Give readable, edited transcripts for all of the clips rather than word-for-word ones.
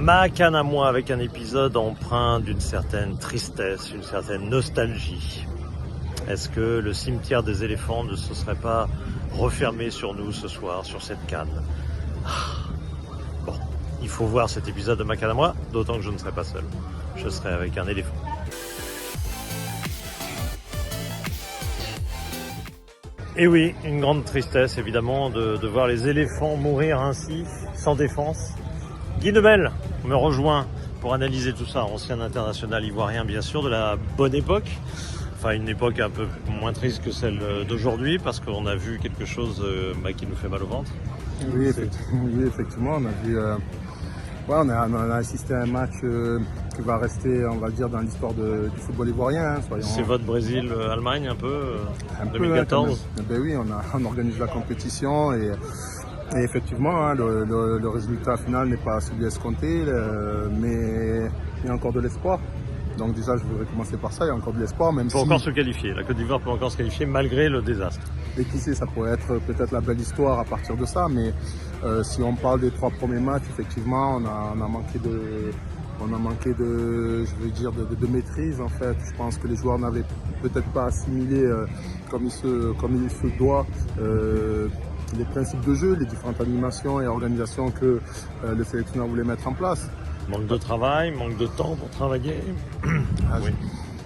Ma canne à moi avec un épisode empreint d'une certaine tristesse, une certaine nostalgie. Est-ce que le cimetière des éléphants ne se serait pas refermé sur nous ce soir, sur cette canne? Bon, il faut voir cet épisode de Ma canne à moi, d'autant que je ne serai pas seul. Je serai avec un éléphant. Et oui, une grande tristesse évidemment de voir les éléphants mourir ainsi, sans défense. Guy Demel me rejoint pour analyser tout ça, ancien international ivoirien bien sûr, de la bonne époque. Enfin une époque un peu moins triste que celle d'aujourd'hui parce qu'on a vu quelque chose qui nous fait mal au ventre. Oui, effectivement, on a vu... on a assisté à un match qui va rester, on va dire, dans l'histoire du football ivoirien. C'est votre Brésil-Allemagne un peu, un 2014 peu, ben oui, on organise la compétition et effectivement, le résultat final n'est pas celui escompté, mais il y a encore de l'espoir. Donc déjà, je voudrais commencer par ça, il y a encore de l'espoir. Il faut encore se qualifier, la Côte d'Ivoire peut encore se qualifier malgré le désastre. Et qui sait, ça pourrait être peut-être la belle histoire à partir de ça, mais si on parle des 3 premiers matchs, effectivement, on a manqué de, je veux dire, de maîtrise en fait. Je pense que les joueurs n'avaient peut-être pas assimilé comme il se doit les principes de jeu, les différentes animations et organisations que le sélectionneur voulait mettre en place. Manque de travail, manque de temps pour travailler. Oui.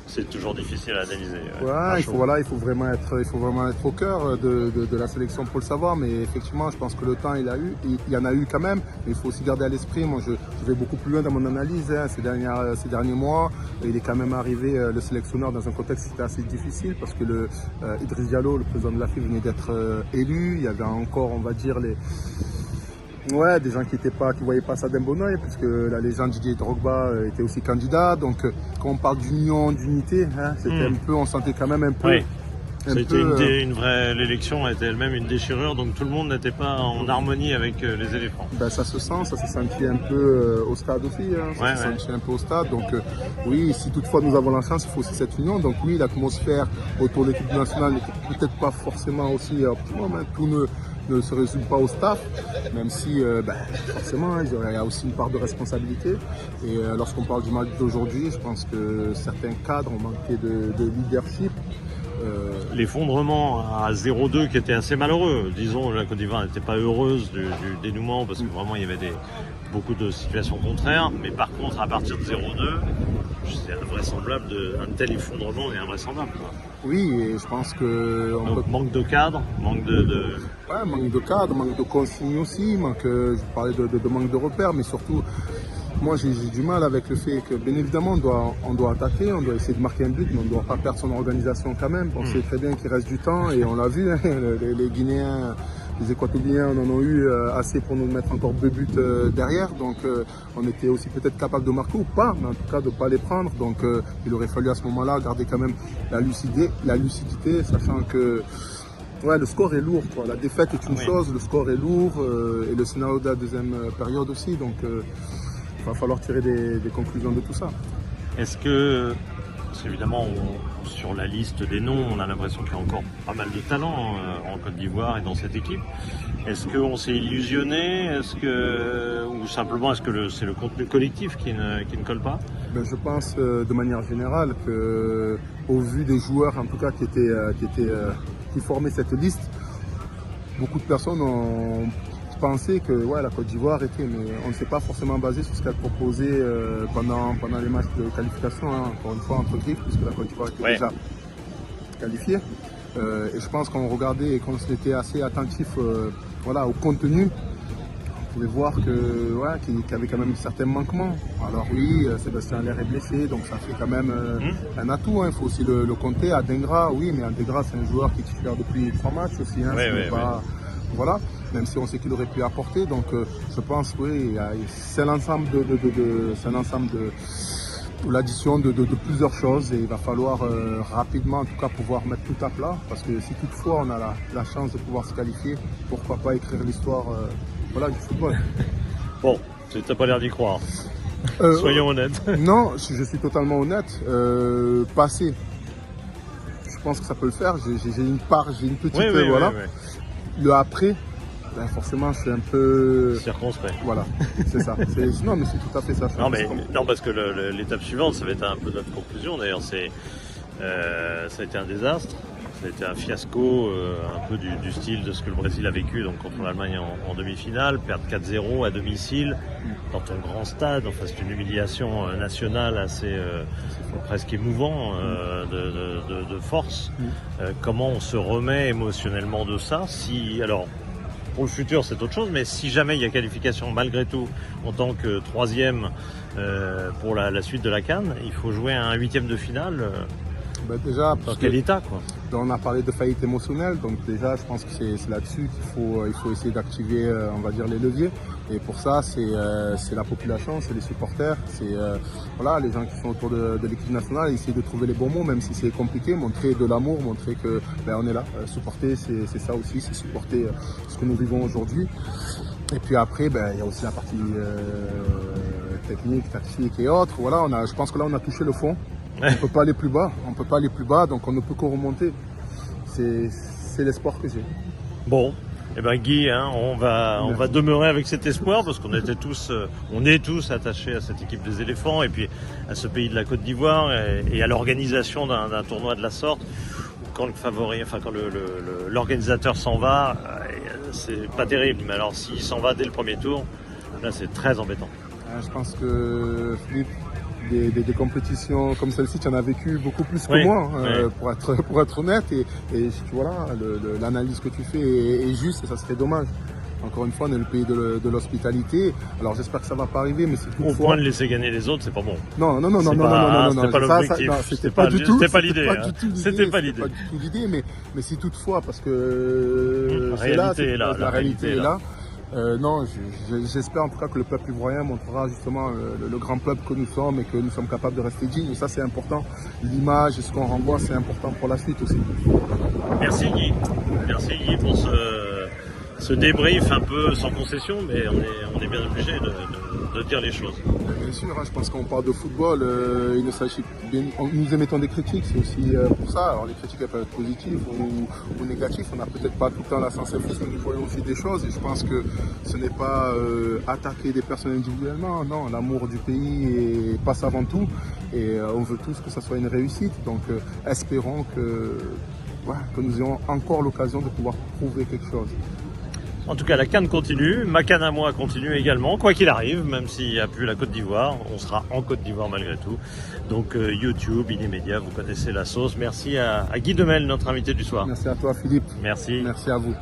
C'est toujours difficile à analyser. Ouais, il faut vraiment être au cœur de la sélection pour le savoir, mais effectivement, je pense que le temps, il y en a eu quand même, mais il faut aussi garder à l'esprit. Moi, je vais beaucoup plus loin dans mon analyse. Ces derniers mois, il est quand même arrivé le sélectionneur dans un contexte qui était assez difficile parce que Idriss Diallo, le président de la FIFA, venait d'être élu. Il y avait encore, on va dire, des gens qui voyaient pas ça d'un bon oeil, puisque la légende Didier Drogba était aussi candidat. Donc, quand on parle d'union, d'unité, c'était un peu, on sentait quand même un peu. Oui. C'était une vraie. L'élection était elle-même une déchirure, donc tout le monde n'était pas en harmonie avec les éléphants. Ben, ça se sent, ça s'est senti un peu au stade aussi. Ça s'est senti un peu au stade. Donc, oui, si toutefois nous avons la chance, il faut aussi cette union. Donc, oui, l'atmosphère autour de l'équipe nationale n'était peut-être pas forcément aussi optimum. Tout ne se résume pas au staff, même si forcément il y a aussi une part de responsabilité. Et lorsqu'on parle du match d'aujourd'hui, je pense que certains cadres ont manqué de leadership. L'effondrement à 0-2 qui était assez malheureux. Disons, la Côte d'Ivoire n'était pas heureuse du dénouement parce que vraiment il y avait beaucoup de situations contraires. Mais par contre, à partir de 0-2, c'est invraisemblable. Un tel effondrement est invraisemblable. Oui, et je pense que... Manque de cadre, manque de... Ouais, manque de cadre, manque de consignes aussi, je parlais de manque de repères, mais surtout, moi j'ai du mal avec le fait que, bien évidemment, on doit attaquer, on doit essayer de marquer un but, mais on ne doit pas perdre son organisation quand même. On sait très bien qu'il reste du temps, et on l'a vu, les Guinéens, les Équatoriens, on en a eu assez pour nous mettre encore 2 buts derrière, donc on était aussi peut-être capable de marquer ou pas, mais en tout cas de ne pas les prendre, donc il aurait fallu à ce moment-là garder quand même la lucidité, sachant que le score est lourd, quoi. La défaite est une chose, le score est lourd et le scénario de la deuxième période aussi, donc il va falloir tirer des conclusions de tout ça. Est-ce que, évidemment, sur la liste des noms, on a l'impression qu'il y a encore pas mal de talent en Côte d'Ivoire et dans cette équipe. Est-ce qu'on s'est illusionné? Ou simplement est-ce que c'est le contenu collectif qui ne colle pas? Je pense de manière générale qu'au vu des joueurs en tout cas qui formaient cette liste, beaucoup de personnes ont pensé que la Côte d'Ivoire était, mais on ne s'est pas forcément basé sur ce qu'elle proposait pendant les matchs de qualification, encore une fois entre griffes, puisque la Côte d'Ivoire était déjà qualifiée. Et je pense qu'on regardait et qu'on était assez attentif au contenu. On pouvait voir qu'il y avait quand même certains manquements. Alors oui, Sébastien Haller est blessé, donc ça fait quand même un atout. Il faut aussi le compter. Adingra, oui, mais Adingra c'est un joueur qui est titulaire depuis 3 matchs aussi. Voilà, même si on sait qu'il aurait pu apporter. Donc je pense c'est l'ensemble de l'addition de plusieurs choses et il va falloir rapidement en tout cas pouvoir mettre tout à plat parce que si toutefois on a la chance de pouvoir se qualifier, pourquoi pas écrire l'histoire du football. Bon, tu n'as pas l'air d'y croire. Soyons honnêtes. Non, je suis totalement honnête. Passer, je pense que ça peut le faire. J'ai une petite... Le après, ben, forcément, je suis un peu... Circonspect. Voilà, c'est ça. Non, mais c'est tout à fait ça. Non, parce que l'étape suivante, ça va être un peu notre conclusion. D'ailleurs, ça a été un désastre. Ça a été un fiasco, un peu du style de ce que le Brésil a vécu donc contre l'Allemagne en demi-finale, perdre 4-0 à domicile dans ton grand stade. Enfin, c'est une humiliation nationale assez presque émouvant de force. Comment on se remet émotionnellement de ça? Alors, pour le futur, c'est autre chose, mais si jamais il y a qualification malgré tout en tant que troisième pour la suite de la CAN, il faut jouer un huitième de finale. Ben déjà, dans quel état, quoi? On a parlé de faillite émotionnelle, donc déjà je pense que c'est là-dessus qu'il faut essayer d'activer, on va dire, les leviers. Et pour ça, c'est la population, c'est les supporters, c'est voilà, les gens qui sont autour de l'équipe nationale, essayer de trouver les bons mots, même si c'est compliqué, montrer de l'amour, montrer que ben, on est là. Supporter, c'est ça aussi, c'est supporter ce que nous vivons aujourd'hui. Et puis après, ben, il y a aussi la partie technique, tactique et autres. Voilà, je pense que là on a touché le fond. On ne peut pas aller plus bas, donc on ne peut qu'en remonter. C'est l'espoir que j'ai. Bon, eh ben Guy, hein, on va demeurer avec cet espoir parce qu'on est tous attachés à cette équipe des éléphants et puis à ce pays de la Côte d'Ivoire et à l'organisation d'un tournoi de la sorte. Quand l'organisateur s'en va, c'est pas terrible. Mais alors s'il s'en va dès le premier tour, là c'est très embêtant. Je pense que Philippe, des compétitions comme celle-ci, tu en as vécu beaucoup plus que moi, pour être honnête. Et voilà, l'analyse que tu fais est juste et ça serait dommage. Encore une fois, on est le pays de l'hospitalité. Alors j'espère que ça va pas arriver, mais c'est toutefois... Au point de laisser gagner les autres, c'est pas bon. Non. C'était pas l'objectif. C'était pas du tout. C'était pas l'idée. C'était pas du tout l'idée, mais si toutefois, parce que la réalité est là. Non, j'espère en tout cas que le peuple ivoirien montrera justement le grand peuple que nous sommes et que nous sommes capables de rester dignes. Et ça, c'est important. L'image et ce qu'on renvoie, c'est important pour la suite aussi. Merci Guy. Merci Guy pour ce débrief un peu sans concession, mais on est bien obligé de dire les choses. Bien sûr, hein, je pense qu'on parle de football, il ne s'agit nous émettons des critiques, c'est aussi pour ça. Alors les critiques elles peuvent être positives ou négatives, on n'a peut-être pas tout le temps la sens infuse, mais nous voyons aussi des choses et je pense que ce n'est pas attaquer des personnes individuellement, non, l'amour du pays passe avant tout et on veut tous que ça soit une réussite, donc espérons que nous ayons encore l'occasion de pouvoir prouver quelque chose. En tout cas, la CAN continue, ma CAN à moi continue également, quoi qu'il arrive, même s'il n'y a plus la Côte d'Ivoire, on sera en Côte d'Ivoire malgré tout. Donc YouTube, Inémédia, vous connaissez la sauce. Merci à Guy Demel, notre invité du soir. Merci à toi Philippe. Merci. Merci à vous.